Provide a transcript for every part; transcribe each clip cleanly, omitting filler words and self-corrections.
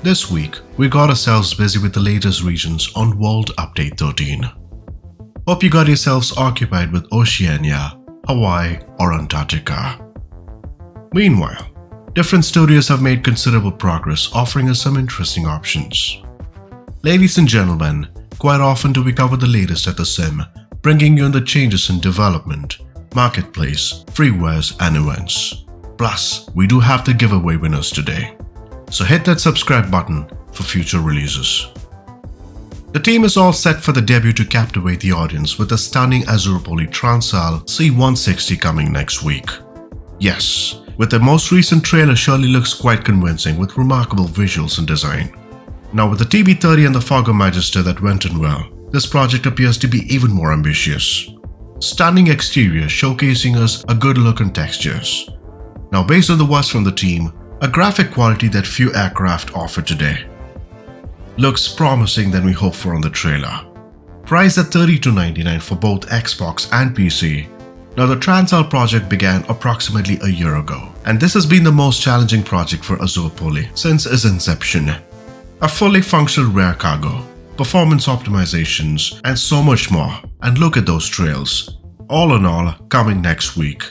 This week, we got ourselves busy with the latest regions on World Update 13. Hope you got yourselves occupied with Oceania, Hawaii, or Antarctica. Meanwhile, different studios have made considerable progress, offering us some interesting options. Ladies and gentlemen, quite often do we cover the latest at the sim, bringing you in the changes in development, marketplace, freewares, and events. Plus, we do have the giveaway winners today. So hit that subscribe button for future releases. The team is all set for the debut to captivate the audience with a stunning Azuropoli Transal C160 coming next week. Yes, with the most recent trailer surely looks quite convincing with remarkable visuals and design. Now with the TB30 and the Fogger Magister that went in well, this project appears to be even more ambitious. Stunning exterior showcasing us a good look and textures. Now based on the words from the team, a graphic quality that few aircraft offer today. Looks promising than we hoped for on the trailer. Priced at $32.99 for both Xbox and PC. Now the Transal project began approximately a year ago, and this has been the most challenging project for Azuropoli since its inception. A fully functional rear cargo, performance optimizations, and so much more. And look at those trails. All in all, coming next week.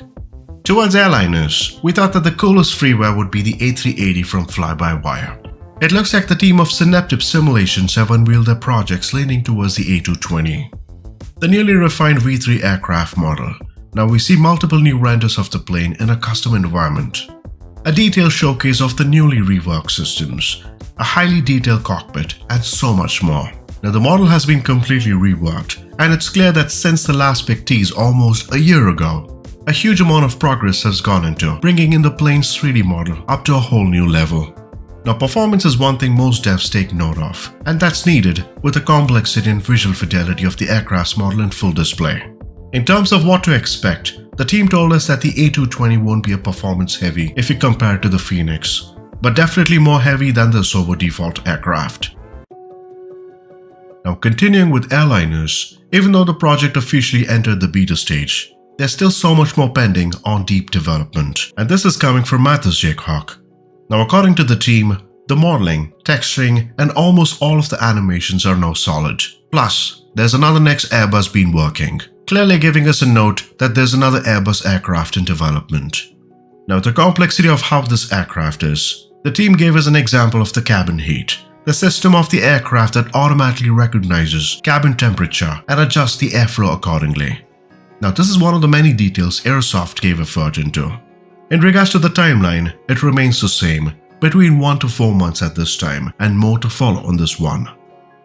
Towards airliners, we thought that the coolest freeware would be the A380 from Fly-by-Wire. It looks like the team of Synaptive Simulations have unveiled their projects leaning towards the A220. The newly refined V3 aircraft model. Now we see multiple new renders of the plane in a custom environment. A detailed showcase of the newly reworked systems, a highly detailed cockpit, and so much more. Now the model has been completely reworked, and it's clear that since the last big tease almost a year ago, a huge amount of progress has gone into bringing in the plane's 3D model up to a whole new level. Now performance is one thing most devs take note of, and that's needed with the complexity and visual fidelity of the aircraft's model in full display. In terms of what to expect, the team told us that the A220 won't be a performance heavy if you compare it to the Phoenix, but definitely more heavy than the Sobo default aircraft. Now continuing with airliners, even though the project officially entered the beta stage, there's still so much more pending on deep development, and this is coming from Mathis Jackhawk. Now according to the team, the modeling, texturing, and almost all of the animations are now solid. Plus, there's another next Airbus been working, clearly giving us a note that there's another Airbus aircraft in development. Now the complexity of how this aircraft is, the team gave us an example of the cabin heat, the system of the aircraft that automatically recognizes cabin temperature and adjusts the airflow accordingly. Now this is one of the many details Airsoft gave effort into. In regards to the timeline, it remains the same, between 1 to 4 months at this time, and more to follow on this one.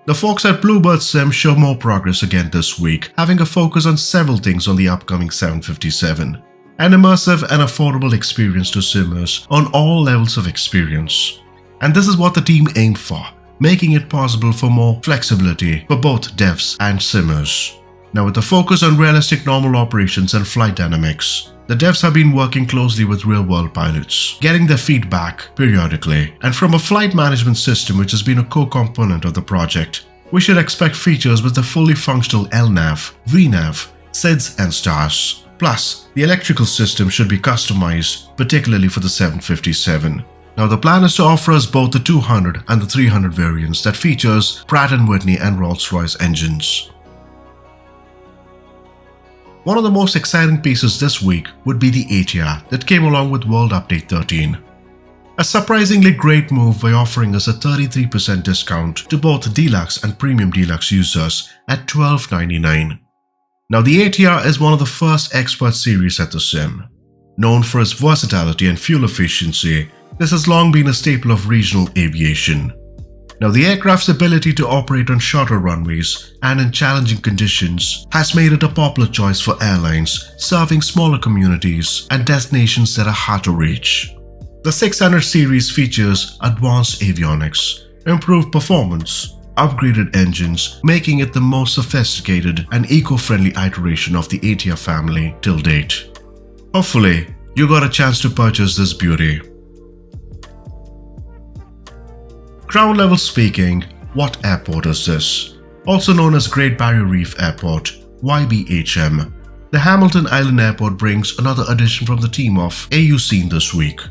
The folks at Bluebird Sim show more progress again this week, having a focus on several things on the upcoming 757. An immersive and affordable experience to simmers on all levels of experience. And this is what the team aimed for, making it possible for more flexibility for both devs and simmers. Now with the focus on realistic normal operations and flight dynamics, the devs have been working closely with real-world pilots, getting their feedback periodically, and from a flight management system which has been a core component of the project, we should expect features with the fully functional LNAV, VNAV, SIDS and stars. Plus, the electrical system should be customized, particularly for the 757. Now the plan is to offer us both the 200 and the 300 variants that features Pratt & Whitney and Rolls-Royce engines. One of the most exciting pieces this week would be the ATR that came along with World Update 13. A surprisingly great move by offering us a 33% discount to both Deluxe and Premium Deluxe users at $12.99. Now the ATR is one of the first expert series at the sim. Known for its versatility and fuel efficiency, this has long been a staple of regional aviation. Now the aircraft's ability to operate on shorter runways and in challenging conditions has made it a popular choice for airlines serving smaller communities and destinations that are hard to reach. The 600 series features advanced avionics, improved performance, upgraded engines, making it the most sophisticated and eco-friendly iteration of the ATR family till date. Hopefully, you got a chance to purchase this beauty. Ground level speaking, what airport is this? Also known as Great Barrier Reef Airport, YBHM. The Hamilton Island Airport brings another addition from the team of AUScene this week.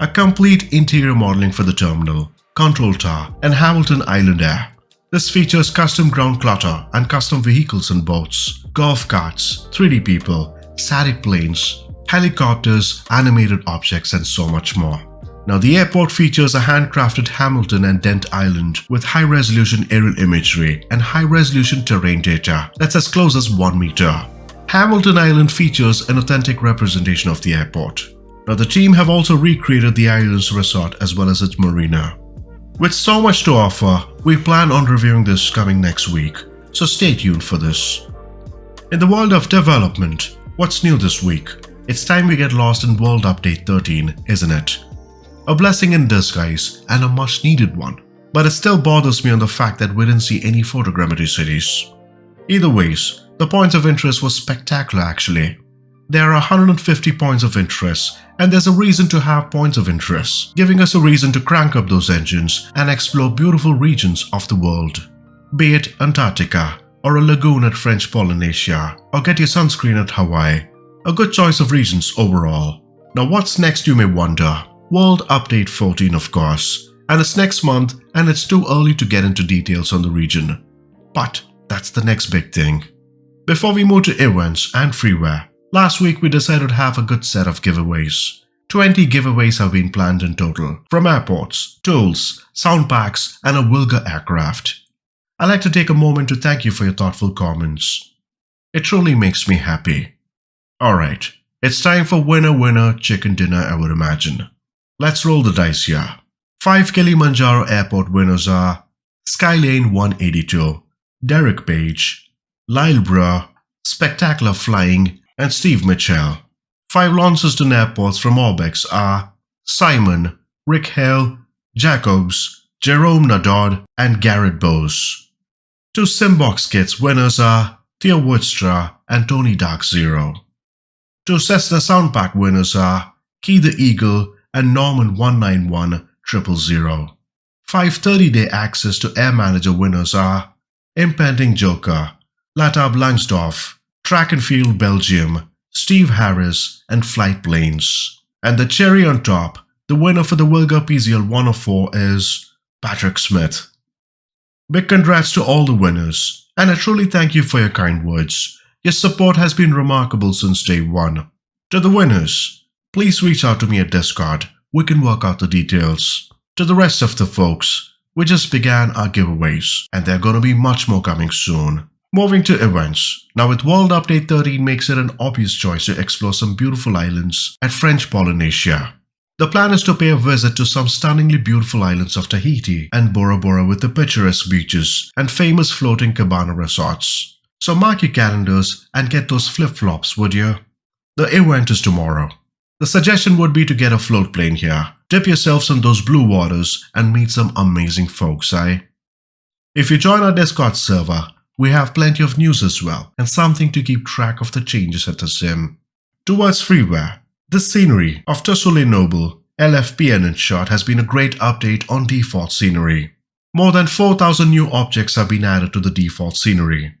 A complete interior modeling for the terminal, Control Tower, and Hamilton Island Air. This features custom ground clutter and custom vehicles and boats, golf carts, 3D people, static planes, helicopters, animated objects, and so much more. Now, the airport features a handcrafted Hamilton and Dent Island with high-resolution aerial imagery and high-resolution terrain data that's as close as 1 meter. Hamilton Island features an authentic representation of the airport. Now, the team have also recreated the island's resort as well as its marina. With so much to offer, we plan on reviewing this coming next week, so stay tuned for this. In the world of development, what's new this week? It's time we get lost in World Update 13, isn't it? A blessing in disguise and a much needed one. But it still bothers me on the fact that we didn't see any photogrammetry cities. Either ways, the points of interest was spectacular actually. There are 150 points of interest, and there's a reason to have points of interest, giving us a reason to crank up those engines and explore beautiful regions of the world. Be it Antarctica, or a lagoon at French Polynesia, or get your sunscreen at Hawaii. A good choice of regions overall. Now what's next, you may wonder? World Update 14 of course, and it's next month and it's too early to get into details on the region. But that's the next big thing. Before we move to events and freeware, last week we decided to have a good set of giveaways. 20 giveaways have been planned in total, from airports, tools, sound packs, and a Wilga aircraft. I'd like to take a moment to thank you for your thoughtful comments. It truly makes me happy. Alright, it's time for winner chicken dinner, I would imagine. Let's roll the dice here. 5 Kilimanjaro Airport winners are Skylane 182, Derek Page, Lyle Brewer, Spectacular Flying, and Steve Mitchell. 5 Launceston Airports from Orbex are Simon, Rick Hale, Jacobs, Jerome Nadod, and Garrett Bose. 2 Simbox Kits winners are Theo Woodstra and Tony Dark Zero. 2 Cessna Soundpack winners are Key the Eagle and Norman 191000. 5 30-day access to Air Manager winners are Impending Joker, Latab Langsdorff, Track and Field Belgium, Steve Harris, and Flight Planes. And the cherry on top, the winner for the Wilga PZL 104 is Patrick Smith. Big congrats to all the winners, and I truly thank you for your kind words. Your support has been remarkable since day one. To the winners, please reach out to me at Discord. We can work out the details. To the rest of the folks, we just began our giveaways, and there are going to be much more coming soon. Moving to events. Now with World Update 13 makes it an obvious choice to explore some beautiful islands at French Polynesia. The plan is to pay a visit to some stunningly beautiful islands of Tahiti and Bora Bora with the picturesque beaches and famous floating cabana resorts. So mark your calendars and get those flip-flops, would you? The event is tomorrow. The suggestion would be to get a float plane here, dip yourselves in those blue waters and meet some amazing folks, If you join our Discord server, we have plenty of news as well and something to keep track of the changes at the sim. Towards freeware, the scenery of Toussaint Noble, LFPN in short, has been a great update on default scenery. More than 4,000 new objects have been added to the default scenery.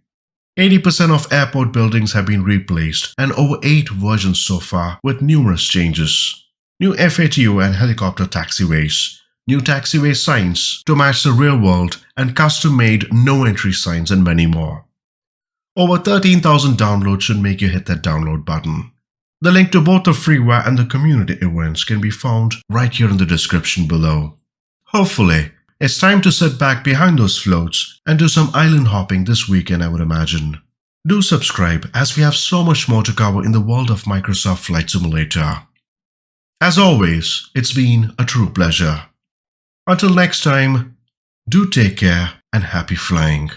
80% of airport buildings have been replaced and over 8 versions so far with numerous changes. New FATO and helicopter taxiways, new taxiway signs to match the real world and custom-made no-entry signs and many more. Over 13,000 downloads should make you hit that download button. The link to both the freeware and the community events can be found right here in the description below. Hopefully, it's time to sit back behind those floats and do some island hopping this weekend, I would imagine. Do subscribe as we have so much more to cover in the world of Microsoft Flight Simulator. As always, it's been a true pleasure. Until next time, do take care and happy flying.